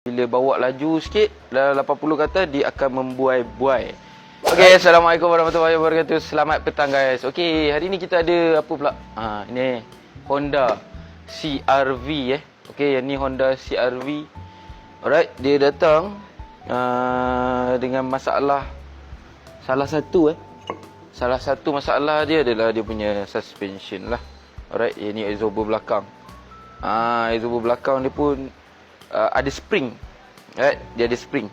Bila bawa laju sikit, dalam 80 kata, dia akan membuai-buai. Okey, Assalamualaikum warahmatullahi wabarakatuh. Selamat petang guys. Okey, hari ni kita ada apa pula? Ini Honda CR-V Okey, yang ni Honda CR-V. Alright, dia datang dengan masalah salah satu masalah dia adalah dia punya suspension lah. Alright, ini exhaust belakang. Exhaust belakang dia pun ada spring. Right? Dia ada spring.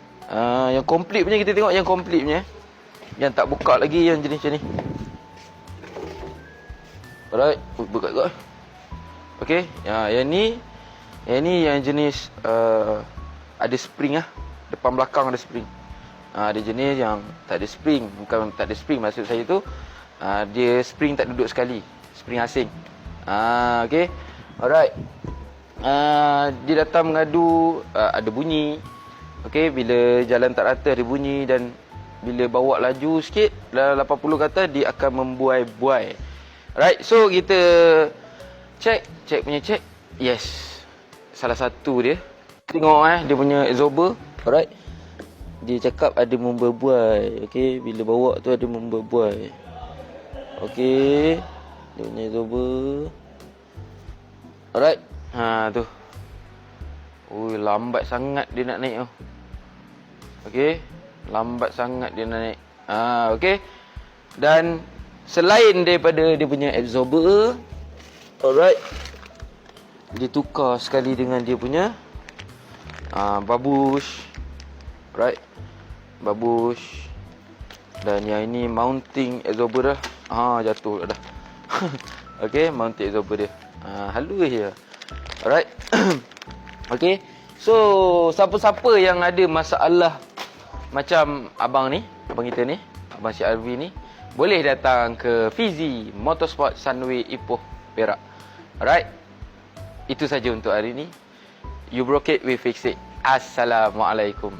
Yang komplit punya kita tengok yang komplit punya. Yang tak buka lagi yang jenis macam ni. Alright, buka kot. Okey, yang ni yang jenis ada spring lah. Depan belakang ada spring. Ada jenis yang tak ada spring. Bukan tak ada spring, maksud saya tu dia spring tak duduk sekali. Spring asing. Okey. Alright. Dia datang mengadu ada bunyi. Okey, bila jalan tak rata ada bunyi, dan bila bawa laju sikit dalam 80 kata, dia akan membuai-buai. Alright, so kita check punya check. Yes. Salah satu dia. Tengok dia punya exhauster. Alright. Dia cakap ada membuai-buai. Okey, bila bawa tu ada membuai-buai. Okey. Dia punya exhauster. Alright. Tu. Ui, lambat sangat dia nak naik tu. Okey. Lambat sangat dia nak naik. Okey. Dan selain daripada dia punya absorber, alright, dia tukar sekali dengan dia punya babus. Right. Babus. Dan yang ini mounting absorber dah. Jatuh dah. Okey, mounting absorber dia. Halus je. Alright. Okay. So, siapa-siapa yang ada masalah macam abang kita ni, abang CR-V ni, boleh datang ke Fizi Motorsport Sunway Ipoh, Perak. Alright. Itu saja untuk hari ni. You broke it, we fix it. Assalamualaikum.